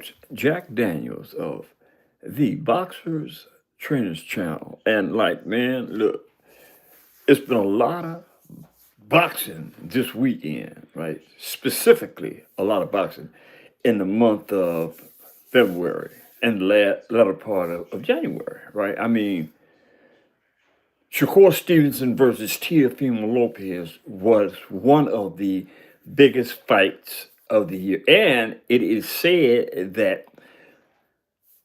host, Jack Daniels of the Boxers Trainers Channel. And like, man, look, it's been a lot of boxing this weekend, right? Specifically, a lot of boxing in the month of February and the latter part of January, right? I mean, Shakur Stevenson versus Teofimo Lopez was one of the biggest fights of the year. And it is said that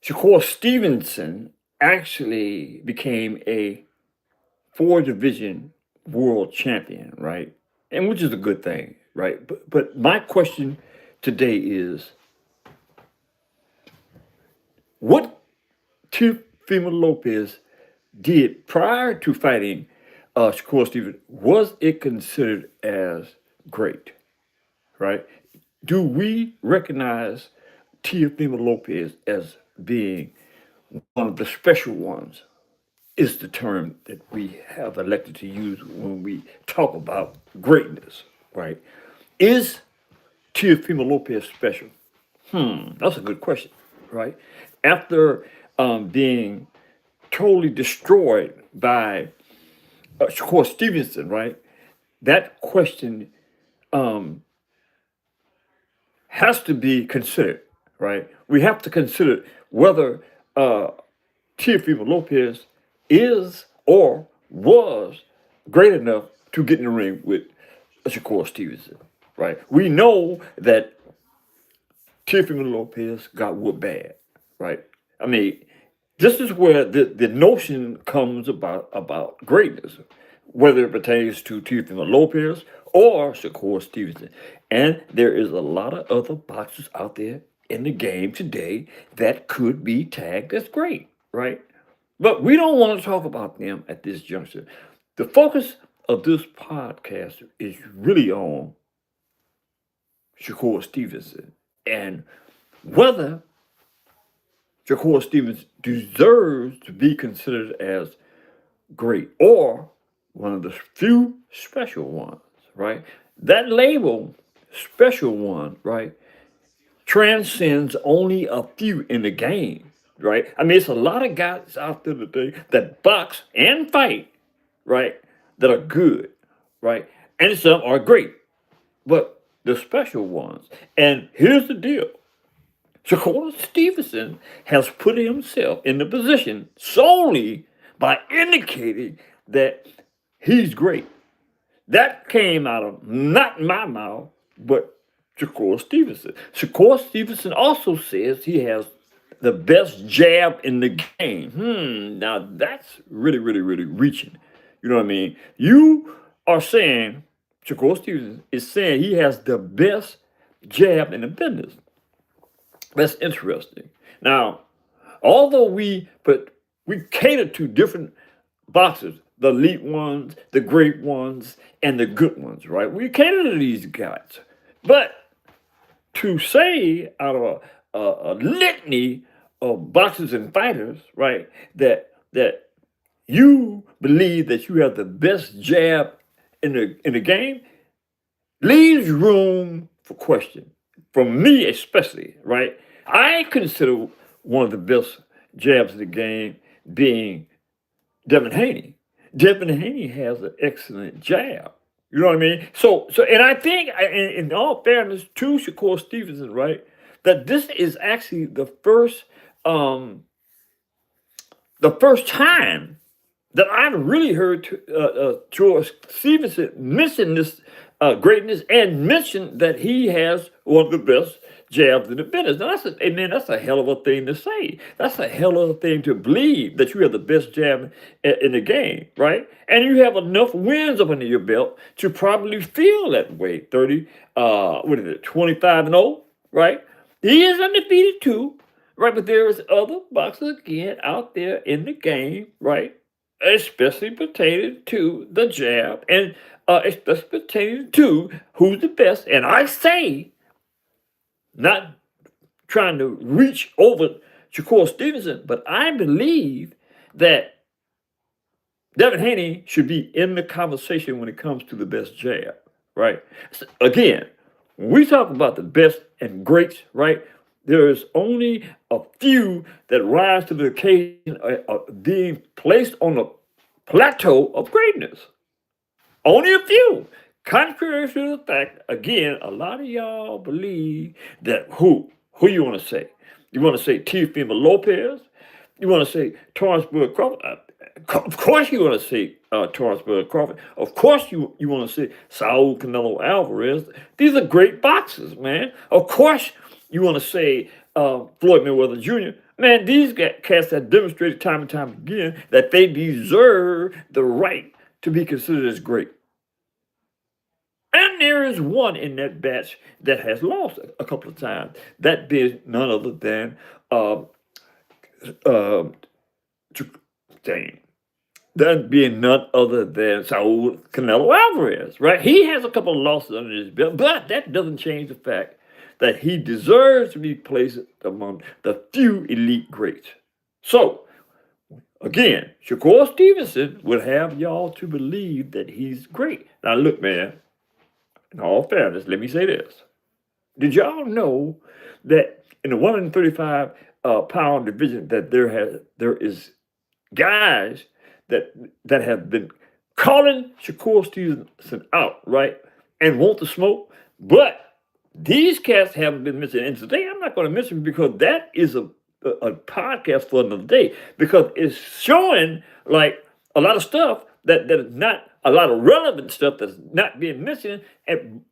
Shakur Stevenson actually became a four division world champion, right? And which is a good thing, right? But my question today is what Teofimo Lopez did prior to fighting Shakur Stevenson, was it considered as great, right? Do we recognize Teofimo Lopez as being one of the special ones? Is the term that we have elected to use when we talk about greatness, right? Is Teofimo Lopez special? That's a good question, right? After being totally destroyed by Shakur Stevenson, right? That question has to be considered, right? We have to consider whether Teofimo Lopez is or was great enough to get in the ring with Shakur Stevenson, right? We know that Teofimo Lopez got whooped bad, right? I mean, this is where the notion comes about greatness, whether it pertains to Teofimo Lopez or Shakur Stevenson. And there is a lot of other boxers out there in the game today that could be tagged as great, right? But we don't want to talk about them at this juncture. The focus of this podcast is really on Shakur Stevenson and whether Shakur Stevens deserves to be considered as great or one of the few special ones, right? That label, special one, right, transcends only a few in the game, right? I mean, it's a lot of guys out there today that box and fight, right, that are good, right? And some are great, but the special ones. And here's the deal. Shakur Stevenson has put himself in the position solely by indicating that he's great. That came out of not my mouth, but Shakur Stevenson. Shakur Stevenson also says he has the best jab in the game. Now that's really, really, really reaching. You know what I mean? You are saying Shakur Stevenson is saying he has the best jab in the business. That's interesting. Now, although we cater to different boxers, the elite ones, the great ones, and the good ones, right? We cater to these guys. But to say out of a litany of boxers and fighters, right, that you believe that you have the best jab in the game leaves room for question. For me especially, right? I consider one of the best jabs in the game being Devin Haney. Devin Haney has an excellent jab. You know what I mean? So, and I think, in all fairness to Shakur Stevenson, right, that this is actually the first time that I've really heard George Stevenson mention this greatness and mention that he has one of the best jabs in the business. Now that's a hell of a thing to say. That's a hell of a thing to believe that you have the best jab in the game, right? And you have enough wins up under your belt to probably feel that way. 25-0, right? He is undefeated too, right? But there is other boxers again out there in the game, right? Especially pertaining to the jab and especially pertaining to who's the best. And I say, not trying to reach over Shakur Stevenson, but I believe that Devin Haney should be in the conversation when it comes to the best jab, right? So again, when we talk about the best and greats, right? There is only a few that rise to the occasion of being placed on the plateau of greatness. Only a few. Contrary to the fact, again, a lot of y'all believe that who? Who you want to say? You want to say Teofimo Lopez? You want to say Torrance Bird Crawford? Of course you want to say Torrance Bird Crawford. Of course you want to say Saul Canelo Alvarez. These are great boxers, man. Of course you want to say Floyd Mayweather Jr. Man, these cats have demonstrated time and time again that they deserve the right to be considered as great. And there is one in that batch that has lost a couple of times. That being none other than uh, dang, that being none other than Saul Canelo Alvarez, right? He has a couple of losses under his belt, but that doesn't change the fact that he deserves to be placed among the few elite greats. So, again, Shakur Stevenson would have y'all to believe that he's great. Now, look, man, in all fairness, let me say this. Did y'all know that in the 135 pound division that there is guys that have been calling Shakur Stevenson out, right, and want to smoke, but these cats haven't been mentioned. And today I'm not going to mention because that is a podcast for another day, because it's showing like a lot of stuff that is not a lot of relevant stuff that's not being mentioned,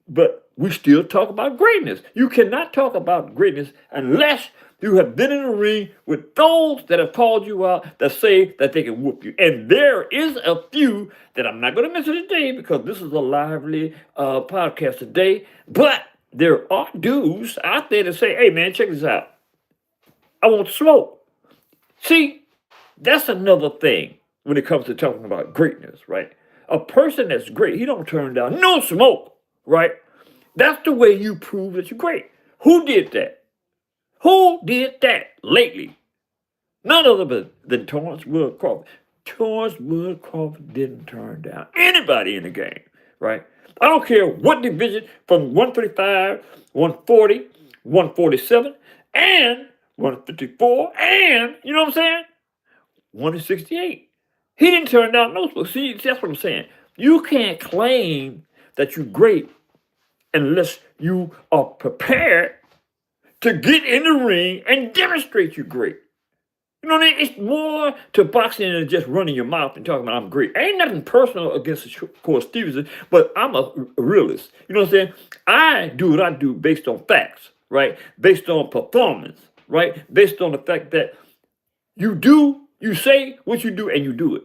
but we still talk about greatness. You cannot talk about greatness unless you have been in the ring with those that have called you out that say that they can whoop you. And there is a few that I'm not going to mention today because this is a lively podcast today, but there are dudes out there that say, hey man, check this out. I want to smoke. See, that's another thing when it comes to talking about greatness, right? A person that's great, he don't turn down no smoke, right? That's the way you prove that you're great. Who did that? Who did that lately? None other than Torrance Wood Crawford. Torrance Wood Crawford didn't turn down anybody in the game, right? I don't care what division, from 135, 140, 147, and 154, and, you know what I'm saying? 168. He didn't turn down no smoke. See, that's what I'm saying. You can't claim that you're great unless you are prepared to get in the ring and demonstrate you're great. You know what I mean? It's more to boxing than just running your mouth and talking about I'm great. Ain't nothing personal against Shakur Stevenson, but I'm a realist. You know what I'm saying? I do what I do based on facts, right? Based on performance, right? Based on the fact that you say what you do and you do it.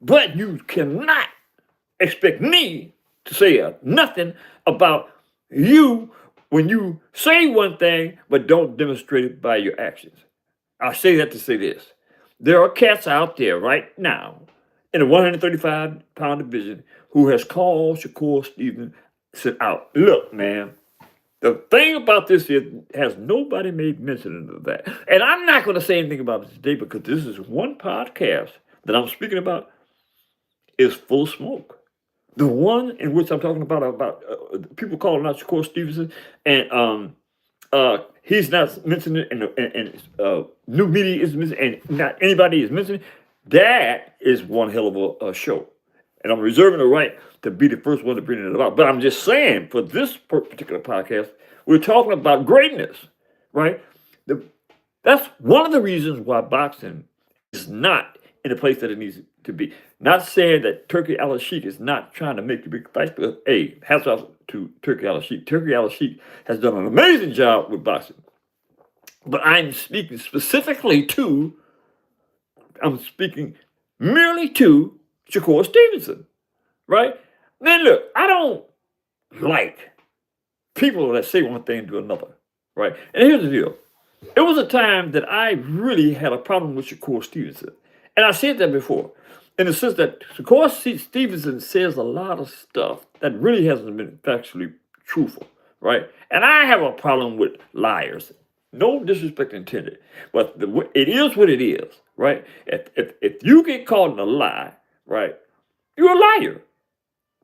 But you cannot expect me to say nothing about you when you say one thing but don't demonstrate it by your actions. I say that to say this. There are cats out there right now in the 135-pound division who has called Shakur Stevenson out. Look, man, the thing about this is has nobody made mention of that. And I'm not going to say anything about it today because this is one podcast that I'm speaking about is full of smoke. The one in which I'm talking about people calling out Shakur Stevenson, and he's not mentioning it, and new media is mentioning, and not anybody is mentioning. That is one hell of a show, and I'm reserving the right to be the first one to bring it about. But I'm just saying, for this particular podcast, we're talking about greatness, right? That's one of the reasons why boxing is not in the place that it needs to be. Not saying that Turki Al-Sheikh is not trying to make the big fights, because, hey, hats off to Turki Al-Sheikh. Turki Al-Sheikh has done an amazing job with boxing. But I'm speaking merely to Shakur Stevenson, right? Then look, I don't like people that say one thing and do another, right? And here's the deal. It was a time that I really had a problem with Shakur Stevenson. And I said that before, in the sense that Shakur Stevenson says a lot of stuff that really hasn't been factually truthful, right? And I have a problem with liars. No disrespect intended, but it is what it is, right? If you get caught in a lie, right, you're a liar.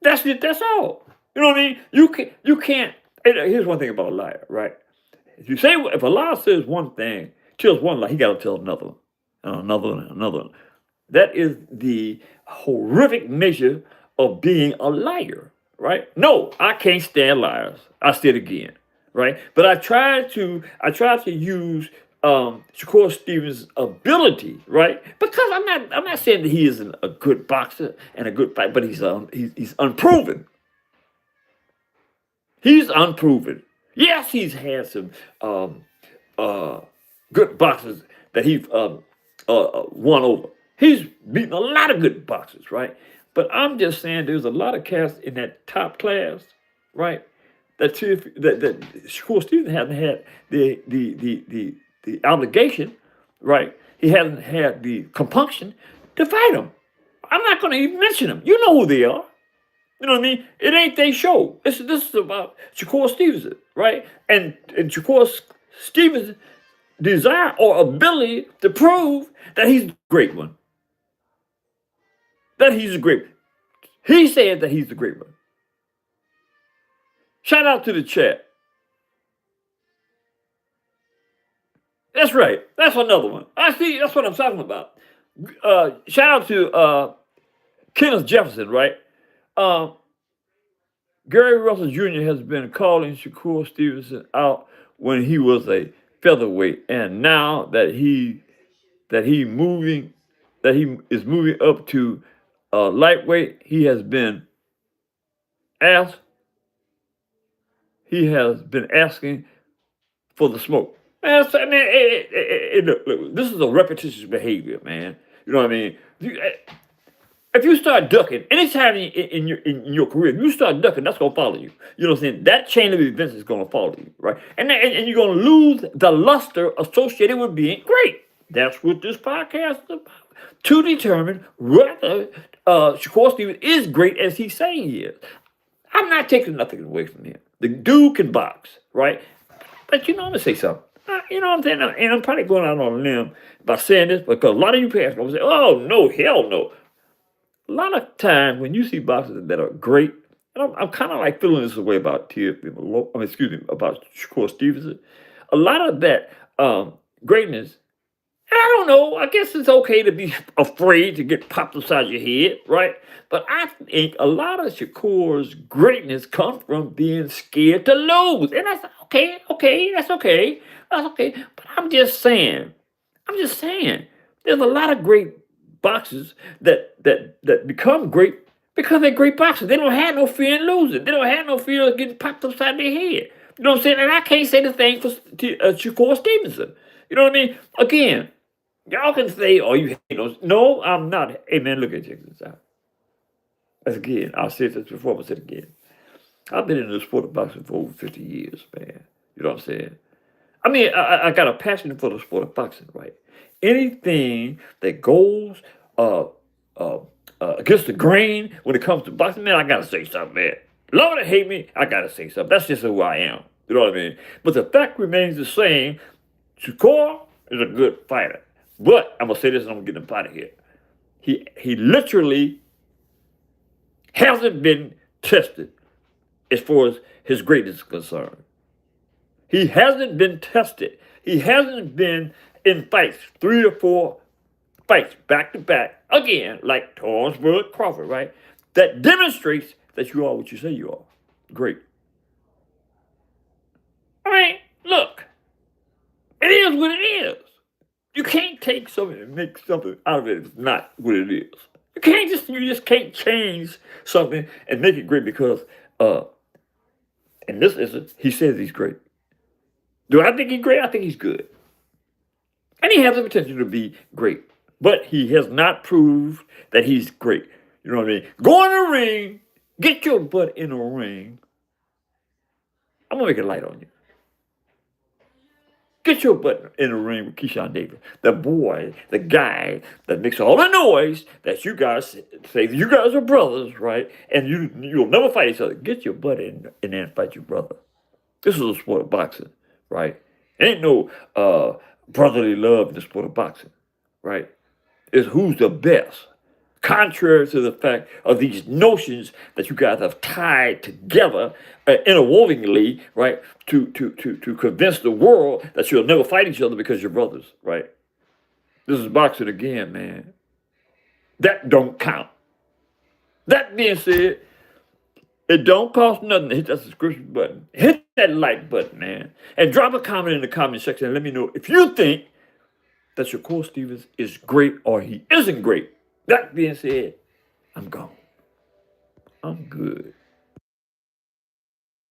That's it. That's all. You know what I mean? You can't. Here's one thing about a liar, right? if Allah says one thing, tells one lie, he got to tell another one, and another one, and another one. That is the horrific measure of being a liar, right? No, I can't stand liars. I said again, right? But I try to use Shakur Stevens' ability, right? Because I'm not saying that he isn't a good boxer and a good fighter, but he's unproven. He's unproven. Yes, he's had some um, uh, good boxers that he's won over. He's beaten a lot of good boxers, right? But I'm just saying there's a lot of cats in that top class, right? That Shakur Stevenson hasn't had the obligation, right? He hasn't had the compunction to fight them. I'm not going to even mention them. You know who they are. You know what I mean? It ain't their show. This is about Shakur Stevenson, right? And Shakur Stevenson' desire or ability to prove that he's the great one. That he's a great one. He said that he's the great one. Shout out to the chat. That's right. That's another one. I see. That's what I'm talking about. Shout out to Kenneth Jefferson, right? Gary Russell Jr. has been calling Shakur Stevenson out when he was a featherweight, and now that he is moving up to lightweight, he has been asked. He has been asking for the smoke. Man, I mean, look, this is a repetitious behavior, man. You know what I mean? If you start ducking, anytime in your career, if you start ducking, that's gonna follow you. You know what I'm saying? That chain of events is gonna follow you, right? And you're gonna lose the luster associated with being great. That's what this podcast is about. To determine whether Shakur Stevens is great as he's saying he is. I'm not taking nothing away from him. The dude can box, right? But you know, I'm gonna say something. You know what I'm saying? And I'm probably going out on a limb by saying this because a lot of you past will say, "Oh no, hell no." A lot of times when you see boxers that are great, and I'm kind of like feeling this way about about Shakur Stevenson. A lot of that greatness, I don't know. I guess it's okay to be afraid to get popped upside your head, right? But I think a lot of Shakur's greatness comes from being scared to lose, and that's okay. Okay, that's okay. That's okay. But I'm just saying, there's a lot of great boxers that become great because they're great boxers. They don't have no fear in losing. They don't have no fear of getting popped upside their head. You know what I'm saying? And I can't say the same for Shakur Stevenson. You know what I mean? Again, y'all can say, "Oh, you hate those." No, I'm not. Hey, man, look at check this out. As again, I'll say this before, I said it again. I've been in the sport of boxing for over 50 years, man. You know what I'm saying? I mean, I got a passion for the sport of boxing, right? Anything that goes uh, against the grain when it comes to boxing, man, I gotta say something, man. Love it or hate me, I gotta say something. That's just who I am. You know what I mean? But the fact remains the same. Shakur is a good fighter. But I'm gonna say this and I'm gonna get him out of here. He literally hasn't been tested as far as his greatness is concerned. He hasn't been tested. He hasn't been in fights, 3 or 4 fights back to back, again, like Torres versus Crawford, right? That demonstrates that you are what you say you are. Great. I mean, look, it is what it is. You can't take something and make something out of it if it's not what it is. You just can't change something and make it great because in this instance, he says he's great. Do I think he's great? I think he's good. And he has the potential to be great. But he has not proved that he's great. You know what I mean? Go in the ring, get your butt in the ring. I'm going to make it light on you. Get your butt in the ring with Keyshawn Davis. The boy, the guy that makes all the noise that you guys say you guys are brothers, right? And you'll never fight each other. Get your butt in there and fight your brother. This is a sport of boxing, right? Ain't no brotherly love in the sport of boxing, right? It's who's the best. contrary to the fact of these notions that you guys have tied together interwovenly, right, to convince the world that you'll never fight each other because you're brothers, right? This is boxing again, man. That don't count. That being said, it don't cost nothing to hit that subscription button. Hit that like button, man. And drop a comment in the comment section and let me know if you think that Shakur Stevens is great or he isn't great. That being said, I'm gone. I'm good.